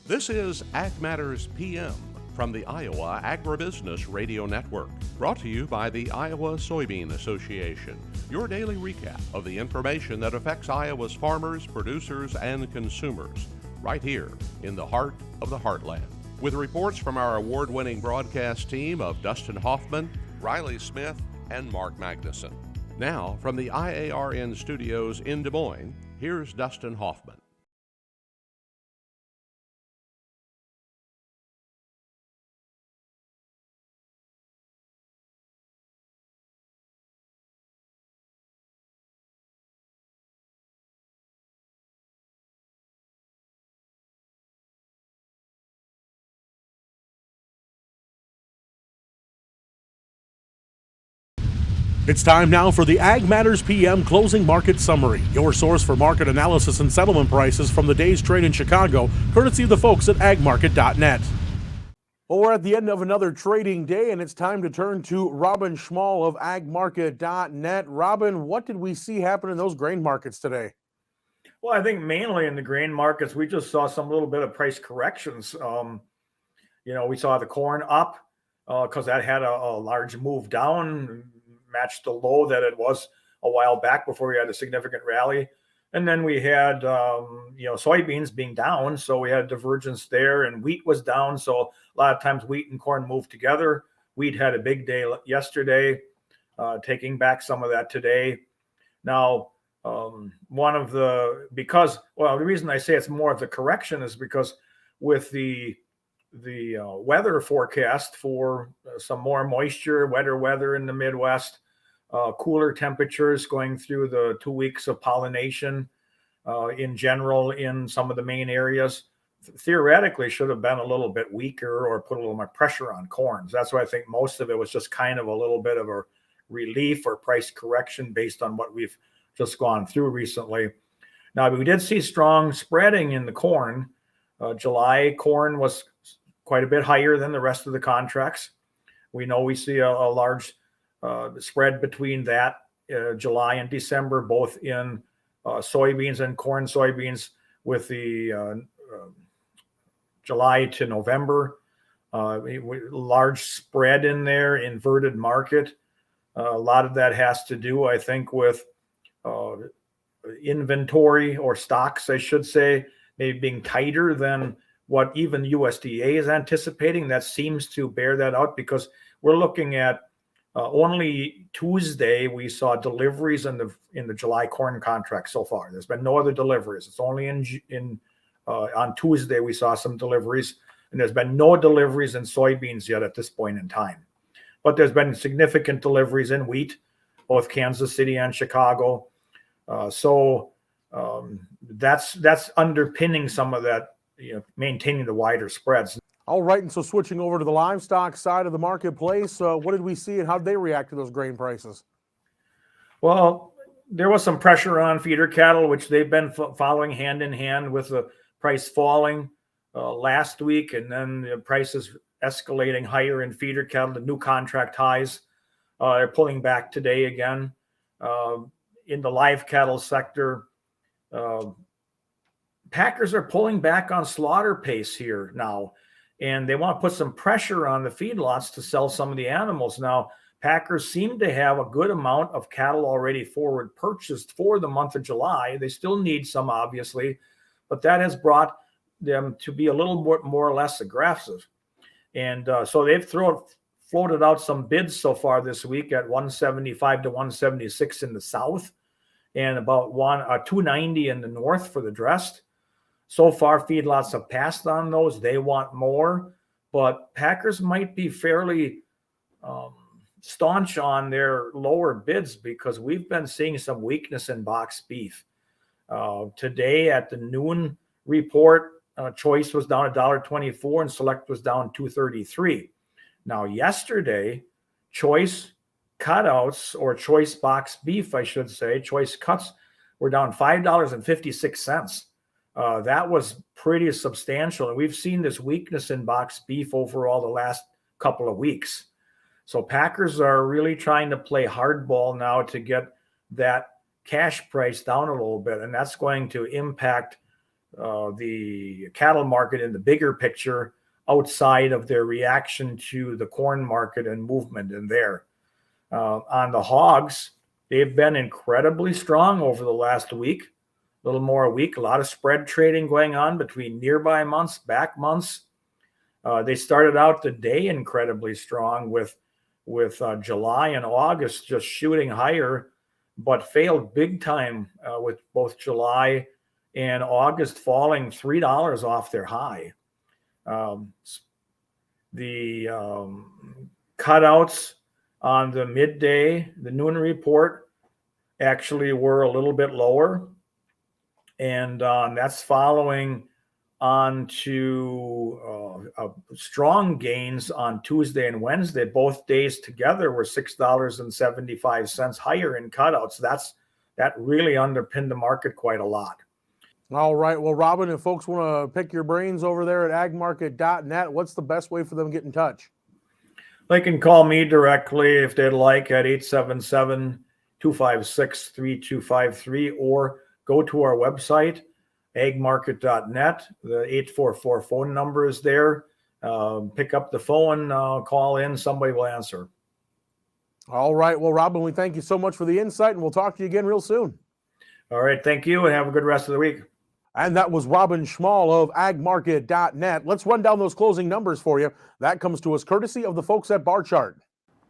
This is Ag Matters PM from the Iowa Agribusiness Radio Network, brought to you by the Iowa Soybean Association, your daily recap of the information that affects Iowa's farmers, producers, and consumers, right here in the heart of the heartland. With reports from our award-winning broadcast team of Dustin Hoffman, Riley Smith, and Mark Magnuson. Now, from the IARN studios in Des Moines, here's Dustin Hoffman. It's time now for the Ag Matters PM Closing Market Summary, your source for market analysis and settlement prices from the day's trade in Chicago, courtesy of the folks at agmarket.net. Well, we're at the end of another trading day, and it's time to turn to Robin Schmahl of agmarket.net. Robin, what did we see happen in those grain markets today? Well, I think mainly in the grain markets, we just saw some little bit of price corrections. We saw the corn up because that had a large move down, matched the low that it was a while back before we had a significant rally. And then we had, soybeans being down. So we had divergence there, and wheat was down. So a lot of times wheat and corn moved together. Wheat had a big day yesterday, taking back some of that today. Now, the reason I say it's more of the correction is because with the weather forecast for some more moisture, wetter weather in the Midwest, cooler temperatures going through the 2 weeks of pollination in general in some of the main areas, theoretically should have been a little bit weaker or put a little more pressure on corn. So that's why I think most of it was just kind of a little bit of a relief or price correction based on what we've just gone through recently. Now, we did see strong spreading in the corn. July corn was quite a bit higher than the rest of the contracts. We know we see a large spread between that July and December, both in soybeans and corn soybeans, with the July to November. Large spread in there, inverted market. A lot of that has to do, I think, with inventory or stocks, I should say, maybe being tighter than what even USDA is anticipating. That seems to bear that out, because we're looking at only Tuesday we saw deliveries in the July corn contract so far. There's been no other deliveries. It's only on Tuesday we saw some deliveries, and there's been no deliveries in soybeans yet at this point in time. But there's been significant deliveries in wheat, both Kansas City and Chicago. So that's underpinning some of that, maintaining the wider spreads. All right, and so switching over to the livestock side of the marketplace, what did we see and how did they react to those grain prices? Well, there was some pressure on feeder cattle, which they've been following hand in hand with the price falling last week, and then the prices escalating higher in feeder cattle, the new contract highs. They're pulling back today again. In the live cattle sector, packers are pulling back on slaughter pace here now, and they want to put some pressure on the feedlots to sell some of the animals. Now, packers seem to have a good amount of cattle already forward purchased for the month of July. They still need some, obviously, but that has brought them to be a little more or less aggressive. And so they've floated out some bids so far this week at 175 to 176 in the south, and about 290 in the north for the dressed. So far, feedlots have passed on those. They want more, but packers might be fairly staunch on their lower bids, because we've been seeing some weakness in box beef. Today at the noon report, choice was down $1.24 and select was down $2.33. Now, yesterday, choice cutouts, or choice box beef, I should say, choice cuts, were down $5.56. That was pretty substantial. And we've seen this weakness in box beef overall the last couple of weeks. So packers are really trying to play hardball now to get that cash price down a little bit. And that's going to impact the cattle market in the bigger picture outside of their reaction to the corn market and movement in there. On the hogs, they've been incredibly strong over the last week, a little more a week, a lot of spread trading going on between nearby months, back months. They started out the day incredibly strong with July and August just shooting higher, but failed big time with both July and August falling $3 off their high. The cutouts on the midday, the noon report, actually were a little bit lower. And that's following on to strong gains on Tuesday and Wednesday. Both days together were $6.75 higher in cutouts. That really underpinned the market quite a lot. All right. Well, Robin, if folks want to pick your brains over there at agmarket.net, what's the best way for them to get in touch? They can call me directly if they'd like at 877-256-3253 or go to our website, agmarket.net. The 844 phone number is there. Pick up the phone, call in, somebody will answer. All right. Well, Robin, we thank you so much for the insight, and we'll talk to you again real soon. All right. Thank you, and have a good rest of the week. And that was Robin Schmahl of agmarket.net. Let's run down those closing numbers for you. That comes to us courtesy of the folks at Bar Chart.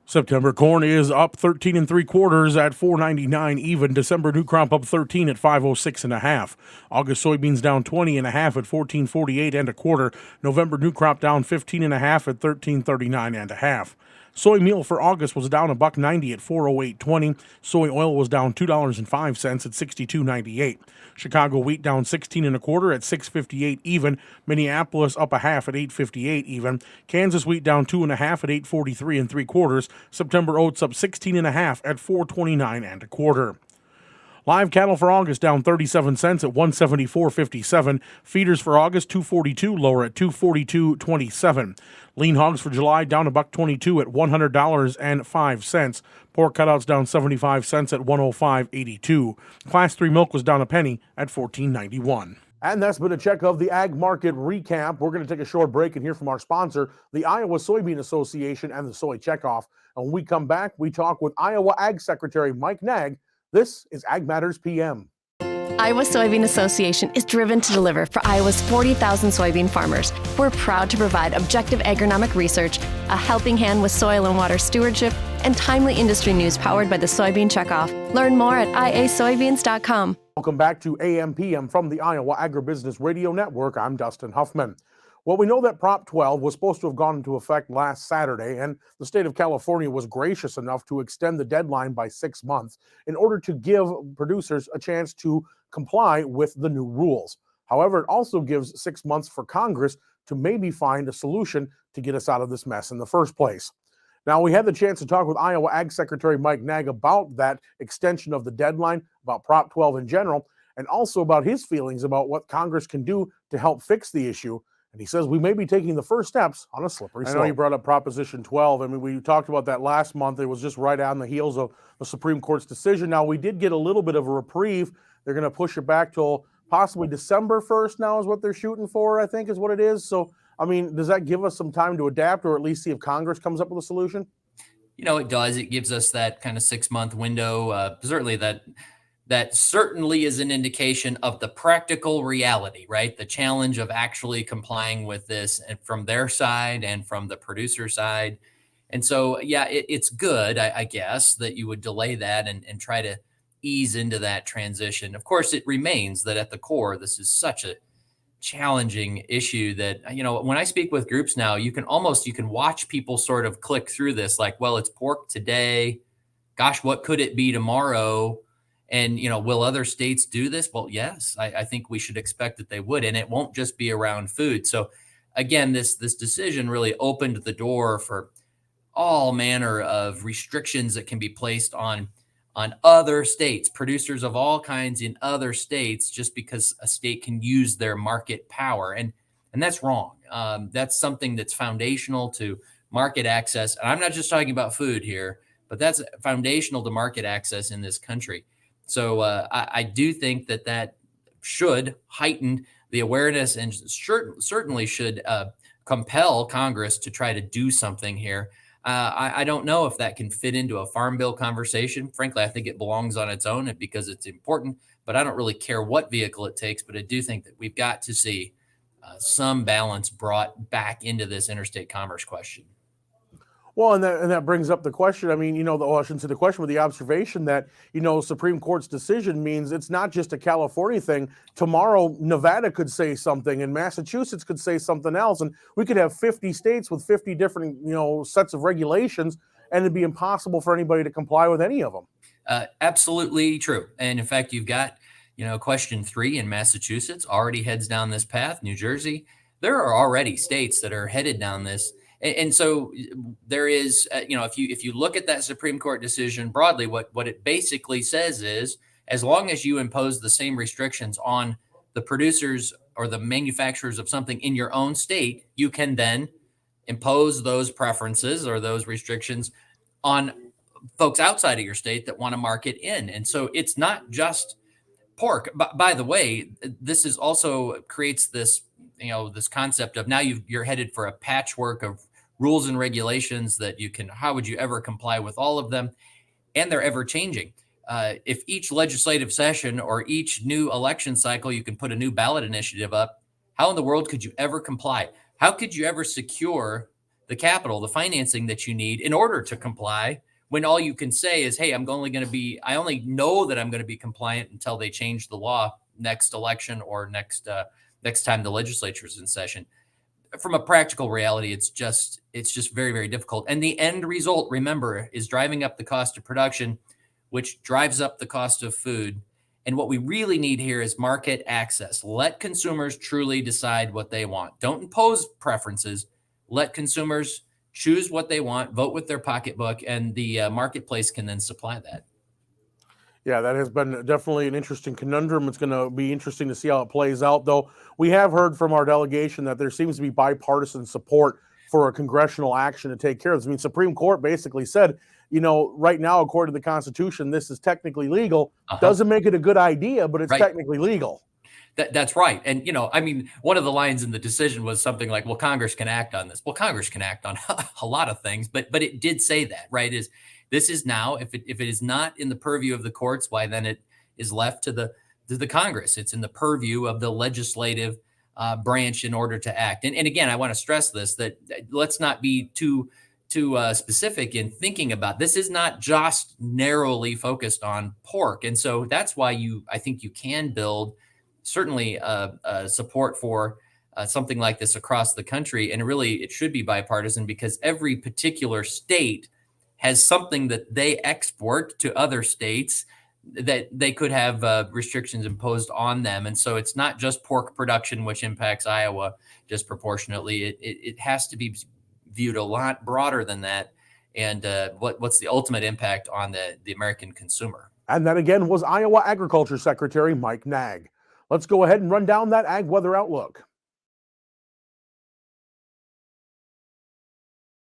September corn is up 13 3/4 at $4.99 even. December new crop up 13 at $5.06 1/2. August soybeans down 20 1/2 at $14.48 1/4. November new crop down 15 1/2 at $13.39 1/2. Soy meal for August was down $1.90 at $4.0820. Soy oil was down $2.05 at $62.98. Chicago wheat down 16 1/4 at $6.58 even. Minneapolis up 1/2 at $8.58 even. Kansas wheat down 2 1/2 at $8.43 3/4. September oats up 16 1/2 at $4.29 1/4. Live cattle for August down 37 cents at $174.57. Feeders for August $2.42 lower at $2.42.27. Lean hogs for July down $1.22 at $100.05. Pork cutouts down 75 cents at $105.82. Class 3 milk was down a penny at $14.91. And that's been a check of the Ag Market Recap. We're going to take a short break and hear from our sponsor, the Iowa Soybean Association and the Soy Checkoff. And when we come back, we talk with Iowa Ag Secretary Mike Naig. This is Ag Matters PM. Iowa Soybean Association is driven to deliver for Iowa's 40,000 soybean farmers. We're proud to provide objective agronomic research, a helping hand with soil and water stewardship, and timely industry news powered by the Soybean Checkoff. Learn more at iasoybeans.com. Welcome back to AMPM from the Iowa Agribusiness Radio Network. I'm Dustin Huffman. Well, we know that Prop 12 was supposed to have gone into effect last Saturday, and the state of California was gracious enough to extend the deadline by 6 months in order to give producers a chance to comply with the new rules. However, it also gives 6 months for Congress to maybe find a solution to get us out of this mess in the first place. Now, we had the chance to talk with Iowa Ag Secretary Mike Naig about that extension of the deadline, about Prop 12 in general, and also about his feelings about what Congress can do to help fix the issue. And he says we may be taking the first steps on a slippery slope. I know you brought up Proposition 12. I mean, we talked about that last month. It was just right on the heels of the Supreme Court's decision. Now, we did get a little bit of a reprieve. They're going to push it back till possibly December 1st now is what they're shooting for, I think is what it is. So, I mean, does that give us some time to adapt or at least see if Congress comes up with a solution? You know, it does. It gives us that kind of 6-month window. Certainly that certainly is an indication of the practical reality, right? The challenge of actually complying with this and from their side and from the producer side. And so, yeah, it's good, I guess, that you would delay that and try to ease into that transition. Of course, it remains that at the core, this is such a challenging issue that, you know, when I speak with groups now, you can watch people sort of click through this like, well, it's pork today. Gosh, what could it be tomorrow? And, you know, will other states do this? Well, yes, I think we should expect that they would. And it won't just be around food. So, again, this decision really opened the door for all manner of restrictions that can be placed on other states, producers of all kinds in other states, just because a state can use their market power. And that's wrong. That's something that's foundational to market access. And I'm not just talking about food here, but that's foundational to market access in this country. So I do think that should heighten the awareness and certainly should compel Congress to try to do something here. I don't know if that can fit into a farm bill conversation. Frankly, I think it belongs on its own because it's important, but I don't really care what vehicle it takes. But I do think that we've got to see some balance brought back into this interstate commerce question. Well, and that brings up the question. I mean, I shouldn't say the question, but the observation that, Supreme Court's decision means it's not just a California thing. Tomorrow, Nevada could say something and Massachusetts could say something else. And we could have 50 states with 50 different, sets of regulations, and it'd be impossible for anybody to comply with any of them. Absolutely true. And in fact, you've got, question 3 in Massachusetts already heads down this path. New Jersey, there are already states that are headed down this. And so there is, if you look at that Supreme Court decision broadly, what it basically says is, as long as you impose the same restrictions on the producers or the manufacturers of something in your own state, you can then impose those preferences or those restrictions on folks outside of your state that want to market in. And so it's not just pork. By the way, this is also creates this, this concept of now you're headed for a patchwork of rules and regulations that how would you ever comply with all of them? And they're ever changing. If each legislative session or each new election cycle, you can put a new ballot initiative up, how in the world could you ever comply? How could you ever secure the capital, the financing that you need in order to comply when all you can say is, hey, I only know that I'm going to be compliant until they change the law next election or next time the legislature is in session. From a practical reality, it's just very, very difficult. And the end result, remember, is driving up the cost of production, which drives up the cost of food. And what we really need here is market access. Let consumers truly decide what they want. Don't impose preferences. Let consumers choose what they want, vote with their pocketbook, and the marketplace can then supply that. Yeah, that has been definitely an interesting conundrum. It's going to be interesting to see how it plays out, though. We have heard from our delegation that there seems to be bipartisan support for a congressional action to take care of this. I mean, Supreme Court basically said, right now, according to the Constitution, this is technically legal. Doesn't make it a good idea, but it's technically legal. That's right. And, one of the lines in the decision was something like, well, Congress can act on this. Well, Congress can act on a lot of things, but it did say that, right? This is now, if it is not in the purview of the courts, why then it is left to the Congress. It's in the purview of the legislative branch in order to act. And again, I want to stress this, that let's not be too specific in thinking about this. Is not just narrowly focused on pork. And so that's why I think you can build certainly support for something like this across the country. And really, it should be bipartisan because every particular state has something that they export to other states that they could have restrictions imposed on them. And so it's not just pork production, which impacts Iowa disproportionately. It has to be viewed a lot broader than that. And what's the ultimate impact on the American consumer? And that, again, was Iowa Agriculture Secretary Mike Naig. Let's go ahead and run down that ag weather outlook.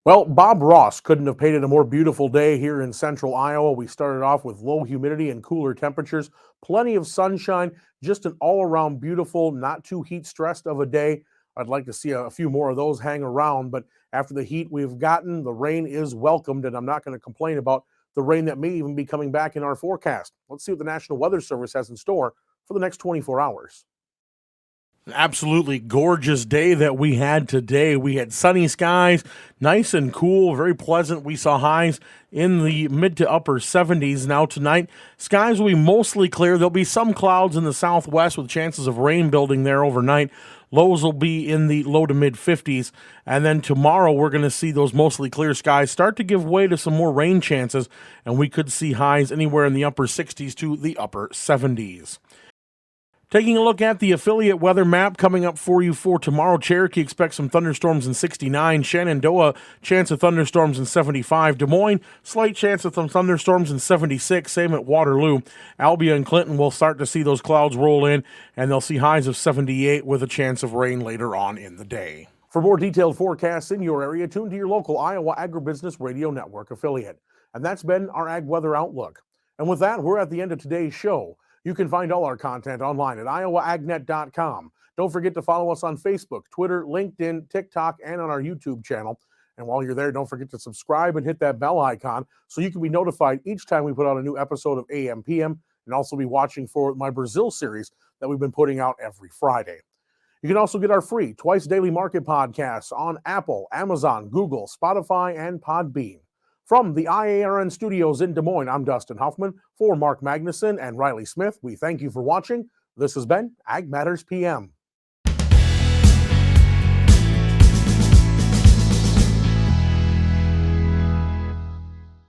Well, Bob Ross couldn't have painted a more beautiful day here in central Iowa. We started off with low humidity and cooler temperatures, plenty of sunshine, just an all-around beautiful, not too heat-stressed of a day. I'd like to see a few more of those hang around, but after the heat we've gotten, the rain is welcomed, and I'm not going to complain about the rain that may even be coming back in our forecast. Let's see what the National Weather Service has in store for the next 24 hours. An absolutely gorgeous day that we had today. We had sunny skies, nice and cool, very pleasant. We saw highs in the mid to upper 70s. Now tonight, skies will be mostly clear. There'll be some clouds in the southwest with chances of rain building there overnight. Lows will be in the low to mid 50s. And then tomorrow, we're going to see those mostly clear skies start to give way to some more rain chances, and we could see highs anywhere in the upper 60s to the upper 70s. Taking a look at the affiliate weather map coming up for you for tomorrow. Cherokee expects some thunderstorms in 69. Shenandoah, chance of thunderstorms in 75. Des Moines, slight chance of some thunderstorms in 76. Same at Waterloo. Albia and Clinton will start to see those clouds roll in, and they'll see highs of 78 with a chance of rain later on in the day. For more detailed forecasts in your area, tune to your local Iowa Agribusiness Radio Network affiliate. And that's been our Ag Weather Outlook. And with that, we're at the end of today's show. You can find all our content online at iowaagnet.com. Don't forget to follow us on Facebook, Twitter, LinkedIn, TikTok, and on our YouTube channel. And while you're there, don't forget to subscribe and hit that bell icon so you can be notified each time we put out a new episode of AMPM, and also be watching for my Brazil series that we've been putting out every Friday. You can also get our free twice daily market podcasts on Apple, Amazon, Google, Spotify, and Podbean. From the IARN studios in Des Moines, I'm Dustin Huffman. For Mark Magnuson and Riley Smith, we thank you for watching. This has been Ag Matters PM.